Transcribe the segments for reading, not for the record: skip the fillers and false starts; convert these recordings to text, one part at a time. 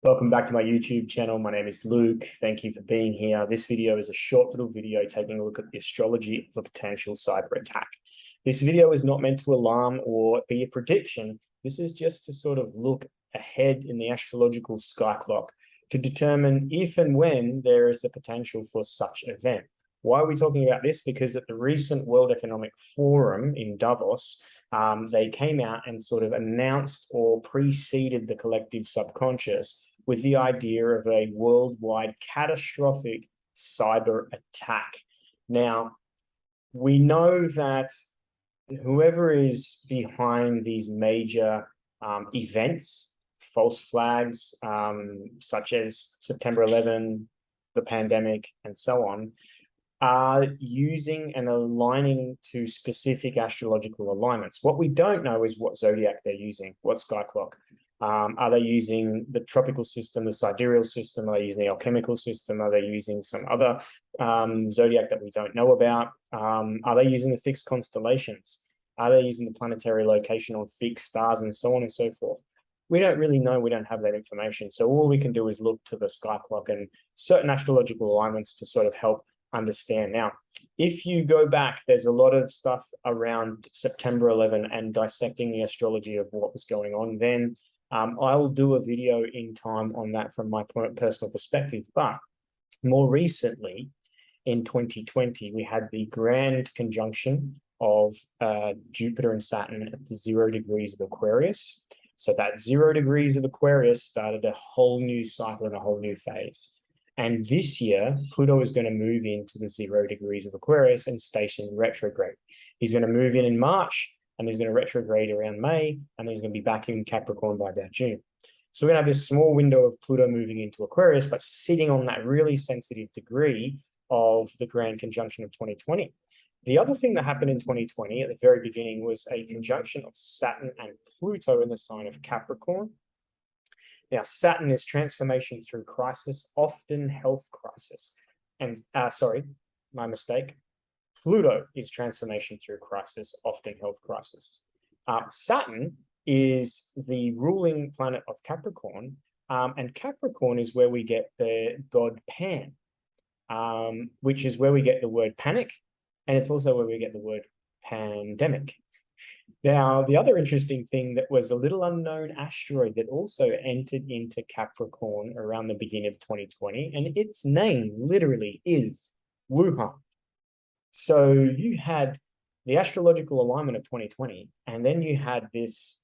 Welcome back to my YouTube channel. My name is Luke. Thank you for being here. This video is a short little video taking a look at the astrology of a potential cyber attack. This video is not meant to alarm or be a prediction. This is just to sort of look ahead in the astrological sky clock to determine if and when there is the potential for such an event. Why are we talking about this? Because at the recent World Economic Forum in Davos, they came out and sort of announced or preceded the collective subconscious with the idea of a worldwide catastrophic cyber attack. Now, we know that whoever is behind these major events, false flags, such as September 11, the pandemic, and so on, are using and aligning to specific astrological alignments. What we don't know is what zodiac they're using, what sky clock. Are they using the tropical system, the sidereal system? Are they using the alchemical system? Are they using some other zodiac that we don't know about? Are they using the fixed constellations? Are they using the planetary location on fixed stars and so on and so forth? We don't really know. We don't have that information. So all we can do is look to the sky clock and certain astrological alignments to sort of help understand. Now, if you go back, there's a lot of stuff around September 11 and dissecting the astrology of what was going on then. I'll do a video in time on that from my personal perspective, but more recently in 2020, we had the grand conjunction of Jupiter and Saturn at the 0 degrees of Aquarius. So that 0 degrees of Aquarius started a whole new cycle and a whole new phase. And this year, Pluto is going to move into the 0 degrees of Aquarius and station retrograde. He's going to move in March, and he's going to retrograde around May, and he's going to be back in Capricorn by about June. So we're going to have this small window of Pluto moving into Aquarius, but sitting on that really sensitive degree of the grand conjunction of 2020. The other thing that happened in 2020 at the very beginning was a conjunction of Saturn and Pluto in the sign of Capricorn. Now, Saturn is transformation through crisis, often health crisis. And sorry, my mistake. Pluto is transformation through crisis, often health crisis. Saturn is the ruling planet of Capricorn, and Capricorn is where we get the god Pan, which is where we get the word panic, and it's also where we get the word pandemic. Now, the other interesting thing that was a little unknown asteroid that also entered into Capricorn around the beginning of 2020, and its name literally is Wuhan. So you had the astrological alignment of 2020, and then you had this,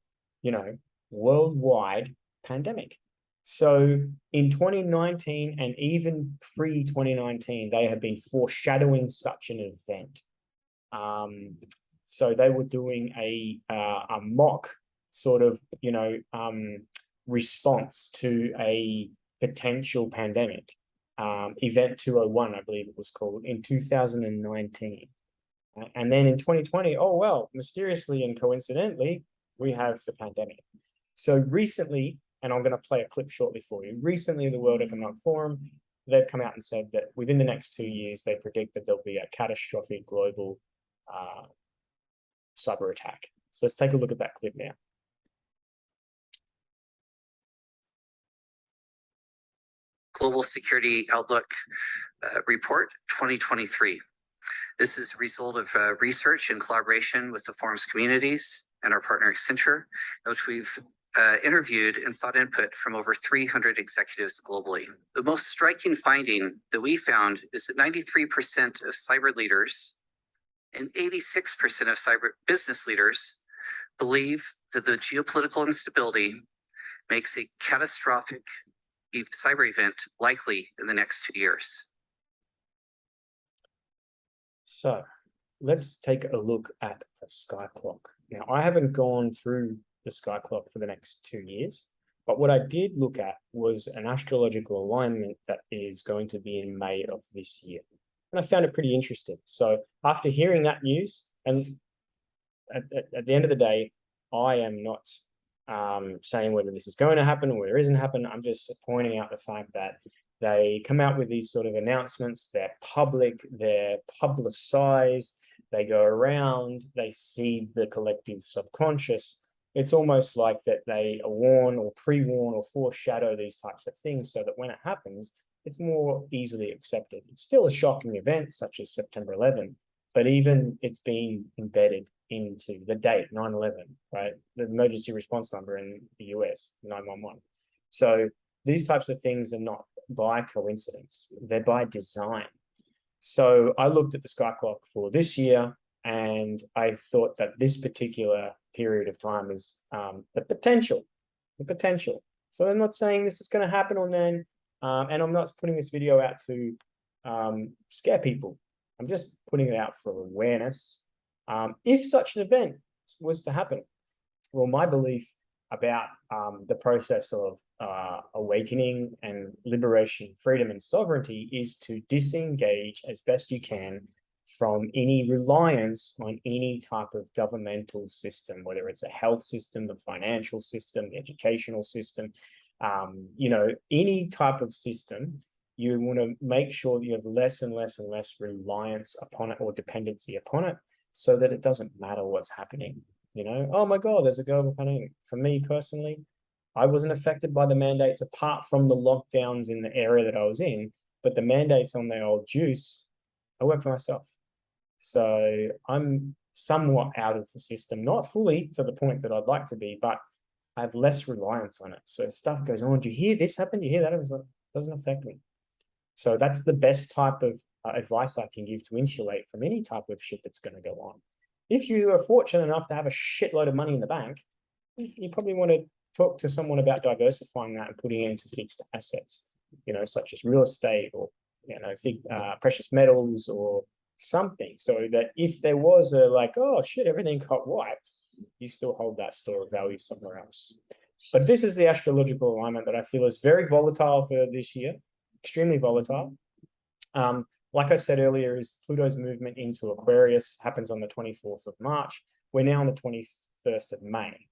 worldwide pandemic. So in 2019 and even pre-2019, they have been foreshadowing such an event. So they were doing a mock sort of, response to a potential pandemic. Event 201, I believe it was called, in 2019. And then in 2020, oh, well, mysteriously and coincidentally, we have the pandemic. So recently, and I'm going to play a clip shortly for you, recently the World Economic Forum, they've come out and said that within the next 2 years, they predict that there'll be a catastrophic global cyber attack. So let's take a look at that clip now. Global Security Outlook Report 2023. This is a result of research in collaboration with the forum's communities and our partner Accenture, in which we've interviewed and sought input from over 300 executives globally. The most striking finding that we found is that 93% of cyber leaders and 86% of cyber business leaders believe that the geopolitical instability makes a catastrophic cyber event likely in the next 2 years. So let's take a look at the sky clock. Now, I haven't gone through the sky clock for the next 2 years, but what I did look at was an astrological alignment that is going to be in May of this year. And I found it pretty interesting. So after hearing that news, and at the end of the day, I am not saying whether this is going to happen or whether it isn't happen. I'm just pointing out the fact that they come out with these sort of announcements. They're public, they're publicized, they go around, they seed the collective subconscious. It's almost like that they are warn or pre-warn or foreshadow these types of things so that when it happens, it's more easily accepted. It's still a shocking event, such as September 11, but even it's been embedded into the date, 9/11, right? The emergency response number in the US, 911. So these types of things are not by coincidence, they're by design. So I looked at the sky clock for this year, and I thought that this particular period of time is the potential. So I'm not saying this is going to happen on then, and I'm not putting this video out to scare people. I'm just putting it out for awareness. If such an event was to happen, well, my belief about the process of awakening and liberation, freedom and sovereignty is to disengage as best you can from any reliance on any type of governmental system, whether it's a health system, the financial system, the educational system, any type of system. You want to make sure that you have less and less and less reliance upon it or dependency upon it, so that it doesn't matter what's happening. Oh my God, there's a global pandemic. For me personally, I wasn't affected by the mandates apart from the lockdowns in the area that I was in, but the mandates on the old juice, I work for myself. So I'm somewhat out of the system, not fully to the point that I'd like to be, but I have less reliance on it. So stuff goes on. Do you hear this happen? Do you hear that? It doesn't affect me. So that's the best type of advice I can give to insulate from any type of shit that's going to go on. If you are fortunate enough to have a shitload of money in the bank, you probably want to talk to someone about diversifying that and putting it into fixed assets, such as real estate or, precious metals or something, so that if there was oh shit, everything got wiped, you still hold that store of value somewhere else. But this is the astrological alignment that I feel is very volatile for this year, extremely volatile. Like I said earlier, is Pluto's movement into Aquarius happens on the 24th of March. We're now on the 21st of May.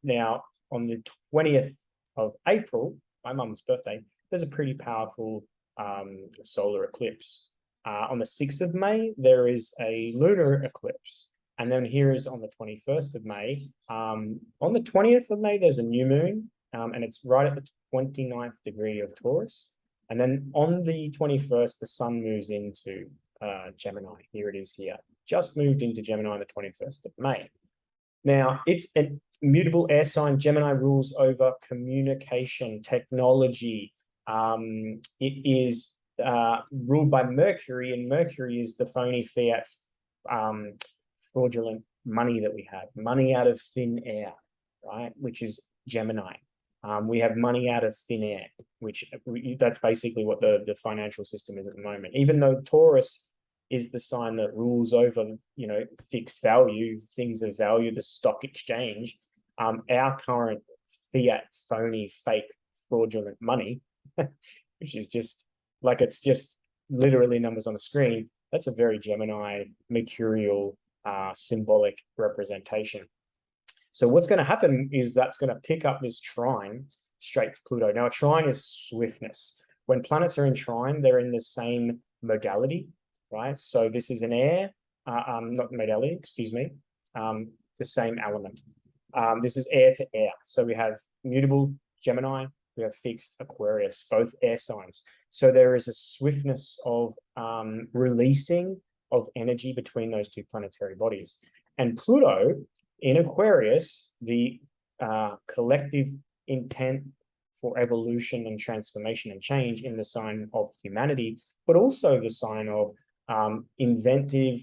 Now, on the 20th of April, my mum's birthday, there's a pretty powerful solar eclipse. On the 6th of May, there is a lunar eclipse. And then here is on the 21st of May. On the 20th of May, there's a new moon, and it's right at the 29th degree of Taurus. And then on the 21st, the sun moves into Gemini. Here it is here. Just moved into Gemini on the 21st of May. Now, it's a mutable air sign. Gemini rules over communication, technology. It is ruled by Mercury, and Mercury is the phony fiat fraudulent money that we have, money out of thin air, right? Which is Gemini. We have money out of thin air, that's basically what the financial system is at the moment. Even though Taurus is the sign that rules over, fixed value, things of value, the stock exchange, our current fiat, phony, fake, fraudulent money, which is just it's just literally numbers on a screen. That's a very Gemini, mercurial, symbolic representation. So what's going to happen is that's going to pick up this trine straight to Pluto. Now, a trine is swiftness. When planets are in trine, they're in the same modality, right? So this is an air, not modality, excuse me, the same element. This is air to air. So we have mutable Gemini, we have fixed Aquarius, both air signs. So there is a swiftness of releasing of energy between those two planetary bodies. And Pluto in Aquarius, the collective intent for evolution and transformation and change in the sign of humanity, but also the sign of inventive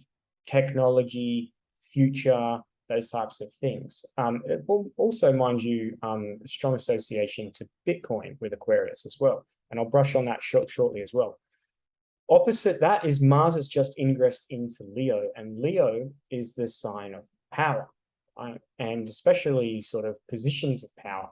technology, future, those types of things. It will also, mind you, a strong association to Bitcoin with Aquarius as well. And I'll brush on that shortly as well. Opposite that is Mars has just ingressed into Leo, and Leo is the sign of power, right? And especially sort of positions of power,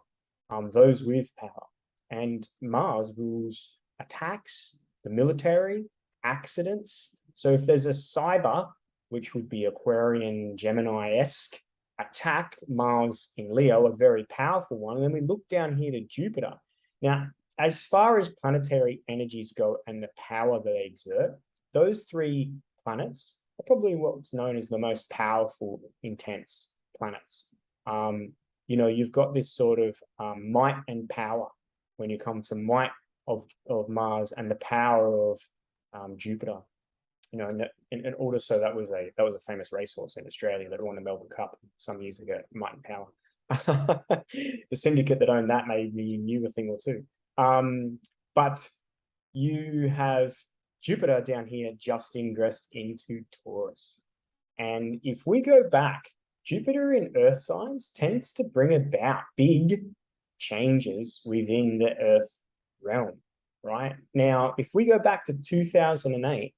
those with power. And Mars rules attacks, the military, accidents. So if there's a cyber, which would be Aquarian, Gemini-esque attack, Mars in Leo, a very powerful one. And then we look down here to Jupiter. Now, as far as planetary energies go and the power that they exert, those three planets are probably what's known as the most powerful, intense planets. You know, you've got this sort of might and power when you come to might of Mars and the power of Jupiter. You know, and also that was a famous racehorse in Australia that won the Melbourne Cup some years ago, Might and Power. The syndicate that owned that maybe knew a thing or two. But you have Jupiter down here just ingressed into Taurus. And if we go back, Jupiter in Earth signs tends to bring about big changes within the Earth realm, right? Now, if we go back to 2008,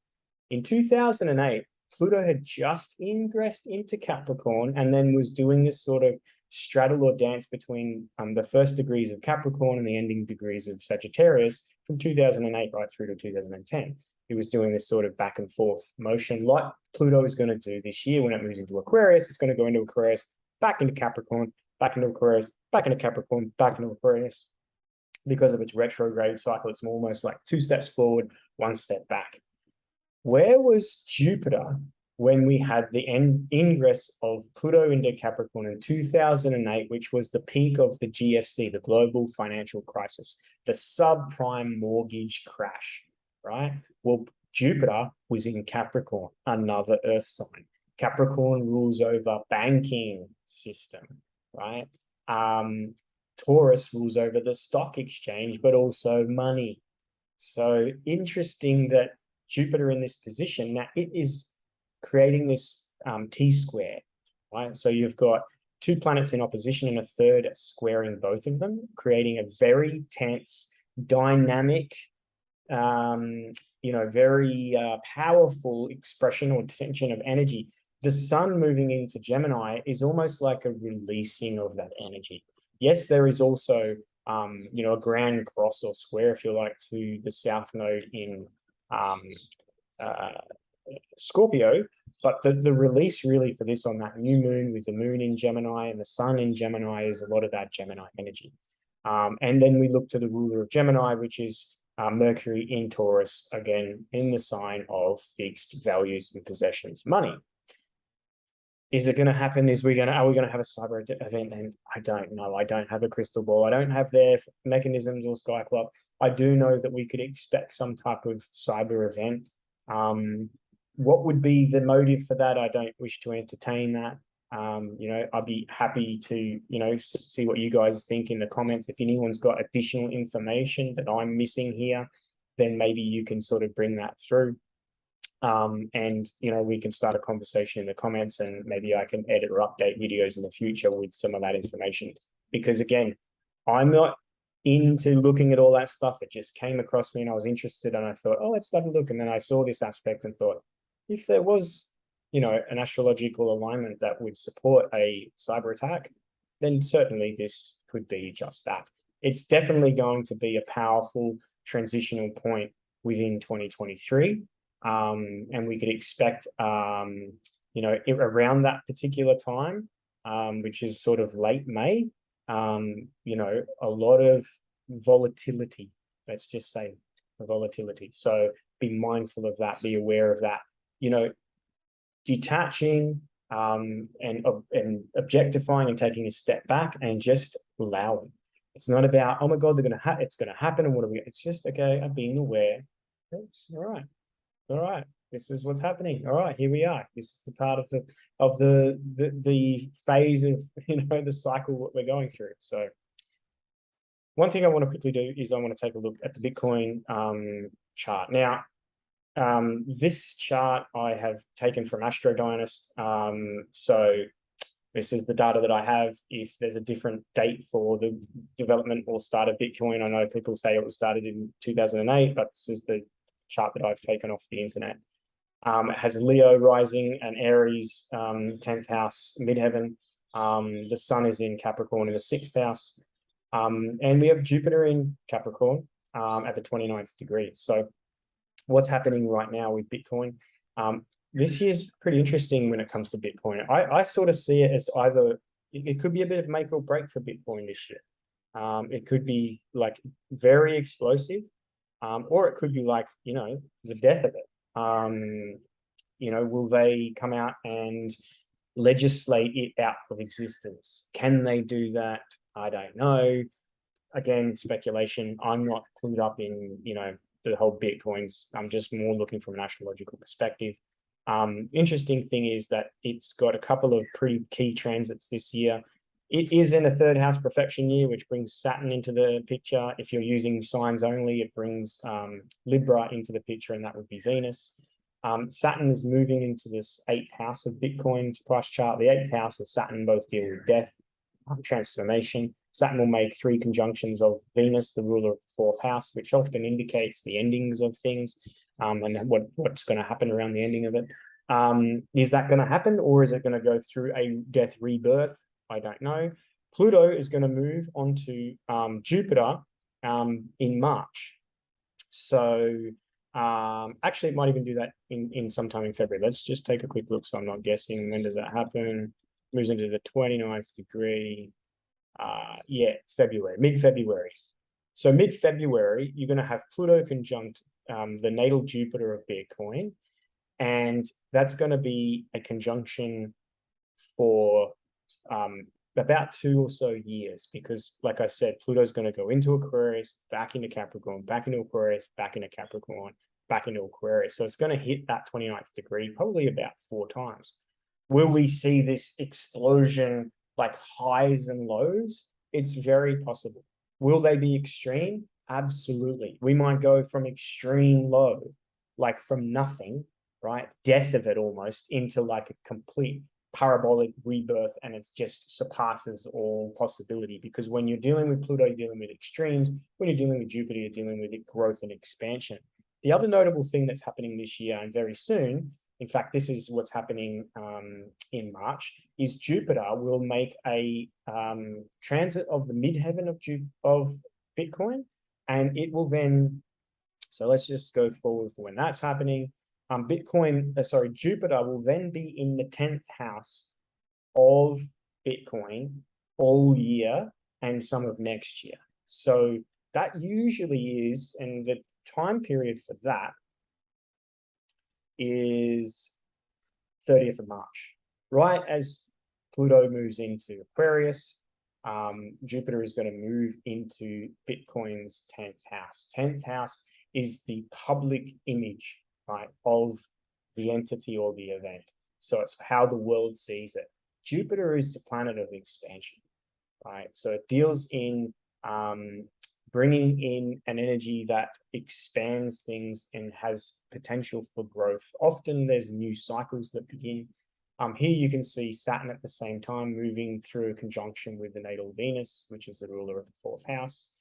in 2008, Pluto had just ingressed into Capricorn and then was doing this sort of straddle or dance between the first degrees of Capricorn and the ending degrees of Sagittarius from 2008 right through to 2010. It was doing this sort of back and forth motion like Pluto is going to do this year when it moves into Aquarius. It's going to go into Aquarius, back into Capricorn, back into Aquarius, back into Capricorn, back into Aquarius. Because of its retrograde cycle, it's almost like 2 steps forward, 1 step back. Where was Jupiter when we had the ingress of Pluto into Capricorn in 2008, which was the peak of the GFC, the global financial crisis, the subprime mortgage crash, right? Well, Jupiter was in Capricorn, another Earth sign. Capricorn rules over banking system, right? Taurus rules over the stock exchange, but also money. So interesting that Jupiter in this position, now it is creating this T-square, right? So you've got 2 planets in opposition and a third squaring both of them, creating a very tense, dynamic, you know, very powerful expression or tension of energy. The sun moving into Gemini is almost like a releasing of that energy. Yes, there is also, you know, a grand cross or square, if you like, to the south node in Scorpio, but the release really for this on that new moon with the moon in Gemini and the sun in Gemini is a lot of that Gemini energy. And then we look to the ruler of Gemini, which is Mercury in Taurus, again, in the sign of fixed values and possessions, money. Is it going to happen? Are we going to have a cyber event? And I don't know. I don't have a crystal ball. I don't have their mechanisms or Sky Club. I do know that we could expect some type of cyber event. What would be the motive for that? I don't wish to entertain that. You know, I'd be happy to, you know, see what you guys think in the comments. If anyone's got additional information that I'm missing here, then maybe you can sort of bring that through. And, you know, we can start a conversation in the comments and maybe I can edit or update videos in the future with some of that information. Because again, I'm not into looking at all that stuff. It just came across me and I was interested and I thought, oh, let's have a look. And then I saw this aspect and thought, if there was, you know, an astrological alignment that would support a cyber attack, then certainly this could be just that. It's definitely going to be a powerful transitional point within 2023. And we could expect, you know, around that particular time, which is sort of late May, you know, a lot of volatility, let's just say volatility. So be mindful of that, be aware of that, you know, detaching and objectifying and taking a step back and just allowing. It's not about, oh my God, it's going to happen. And what are we, it's just, okay, I'm being aware. All right, this is what's happening. All right, here we are. This is the part of the phase of, you know, the cycle what we're going through. So one thing I want to quickly do is I want to take a look at the Bitcoin chart. Now, this chart I have taken from Astro. So this is the data that I have. If there's a different date for the development or start of Bitcoin, I know people say it was started in 2008, but this is the chart that I've taken off the internet. It has Leo rising and Aries 10th house midheaven. The sun is in Capricorn in the 6th house. And we have Jupiter in Capricorn at the 29th degree. So what's happening right now with Bitcoin? This year's pretty interesting when it comes to Bitcoin. I sort of see it as either, it could be a bit of make or break for Bitcoin this year. It could be like very explosive. Or it could be like, you know, the death of it. You know, will they come out and legislate it out of existence. Can they do that? I don't know. Again, speculation. I'm not clued up in, the whole Bitcoins. I'm just more looking from an astrological perspective. Interesting thing is that it's got a couple of pretty key transits this year. It is in a third house perfection year, which brings Saturn into the picture. If you're using signs only, it brings Libra into the picture, and that would be Venus. Saturn is moving into this 8th house of Bitcoin's price chart. The 8th house and Saturn both deal with death, transformation. Saturn will make 3 conjunctions of Venus, the ruler of the 4th house, which often indicates the endings of things, and what's going to happen around the ending of it. Is that going to happen, or is it going to go through a death rebirth? I don't know. Pluto is going to move onto Jupiter in March. So actually, it might even do that in sometime in February. Let's just take a quick look so I'm not guessing. When does that happen? Moves into the 29th degree. February, mid-February. So mid-February, you're going to have Pluto conjunct the natal Jupiter of Bitcoin, and that's going to be a conjunction for about 2 or so years, because like I said, Pluto's going to go into Aquarius, back into Capricorn, back into Aquarius, back into Capricorn, back into Aquarius. So it's going to hit that 29th degree probably about 4 times. Will we see this explosion, like highs and lows? It's very possible. Will they be extreme? Absolutely. We might go from extreme low, like from nothing, right? Death of it almost, into like a complete parabolic rebirth, and it just surpasses all possibility. Because when you're dealing with Pluto, you're dealing with extremes. When you're dealing with Jupiter, you're dealing with growth and expansion. The other notable thing that's happening this year and very soon, in fact, this is what's happening in March, is Jupiter will make a transit of the midheaven of Bitcoin, and it will then, so let's just go forward for when that's happening. Jupiter will then be in the 10th house of Bitcoin all year and some of next year. So that usually is, and the time period for that is 30th of March, right as Pluto moves into Aquarius. Jupiter is going to move into Bitcoin's 10th house. 10th house is the public image, right, of the entity or the event. So it's how the world sees it. Jupiter is the planet of expansion, right? So it deals in bringing in an energy that expands things and has potential for growth. Often there's new cycles that begin. Here you can see Saturn at the same time moving through a conjunction with the natal Venus, which is the ruler of the 4th house.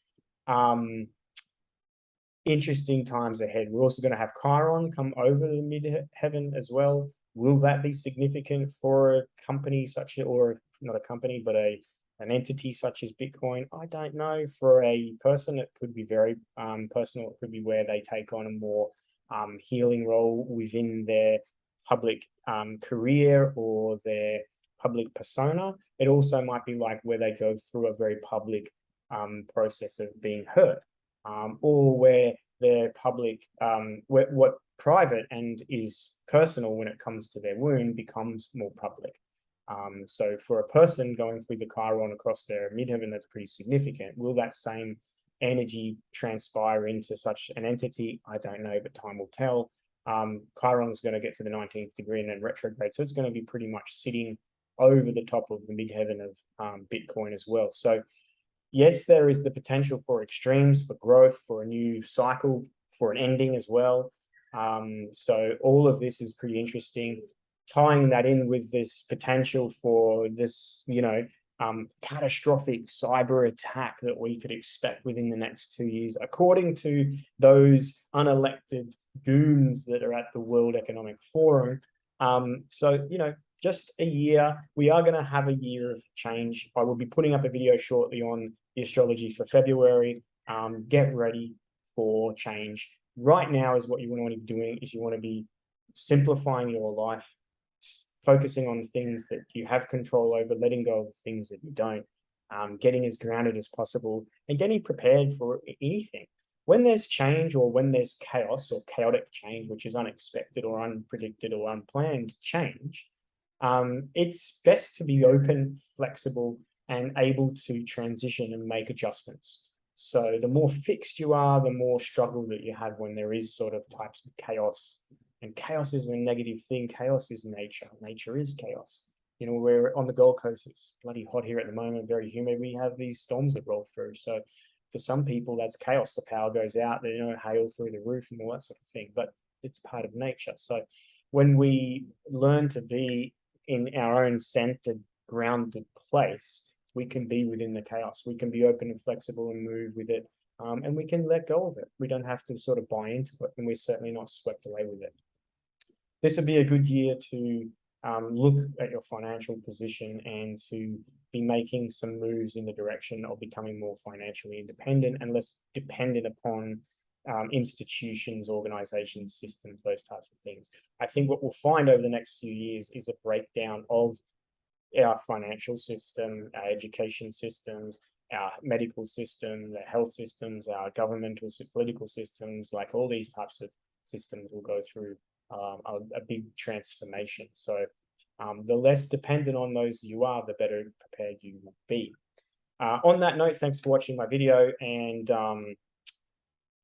Interesting times ahead. We're also going to have Chiron come over the midheaven as well. Will that be significant for a company such, or not a company, but an entity such as Bitcoin? I don't know. For a person, it could be very personal. It could be where they take on a more healing role within their public career or their public persona. It also might be like where they go through a very public process of being hurt, or where their public, what private and is personal when it comes to their wound becomes more public. So for a person going through the Chiron across their midheaven, that's pretty significant. Will that same energy transpire into such an entity? I don't know, but time will tell. Chiron is going to get to the 19th degree and then retrograde, so it's going to be pretty much sitting over the top of the midheaven of Bitcoin as well. So yes, there is the potential for extremes, for growth, for a new cycle, for an ending as well. So all of this is pretty interesting. Tying that in with this potential for this, catastrophic cyber attack that we could expect within the next 2 years, according to those unelected goons that are at the World Economic Forum. Just a year. We are going to have a year of change. I will be putting up a video shortly on the astrology for February. Get ready for change. Right now is what you want to be doing, is you want to be simplifying your life, focusing on things that you have control over, letting go of things that you don't, getting as grounded as possible, and getting prepared for anything. When there's change, or when there's chaos or chaotic change, which is unexpected or unpredicted or unplanned change, it's best to be open, flexible, and able to transition and make adjustments. So the more fixed you are, the more struggle that you have when there is sort of types of chaos. And chaos isn't a negative thing. Chaos is nature. Nature is chaos. You know, we're on the Gold Coast. It's bloody hot here at the moment, very humid. We have these storms that roll through. So for some people, that's chaos. The power goes out, you know, hail through the roof and all that sort of thing. But it's part of nature. So when we learn to be in our own centered, grounded place, we can be within the chaos. We can be open and flexible and move with it. And we can let go of it. We don't have to sort of buy into it. And we're certainly not swept away with it. This would be a good year to look at your financial position and to be making some moves in the direction of becoming more financially independent and less dependent upon institutions, organizations, systems, those types of things. I think what we'll find over the next few years is a breakdown of our financial system, our education systems, our medical system, the health systems, our governmental, political systems, like all these types of systems will go through a big transformation. So the less dependent on those you are, the better prepared you will be. On that note, thanks for watching my video. And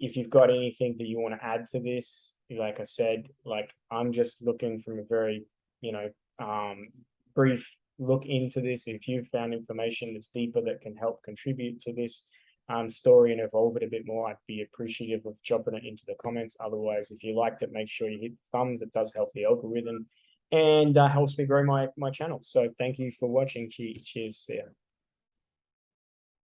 if you've got anything that you want to add to this, like I said, like I'm just looking from a very, you know, brief look into this. If you've found information that's deeper that can help contribute to this story and evolve it a bit more, I'd be appreciative of dropping it into the comments. Otherwise, if you liked it, make sure you hit thumbs. It does help the algorithm and helps me grow my channel. So thank you for watching. Cheers. See ya.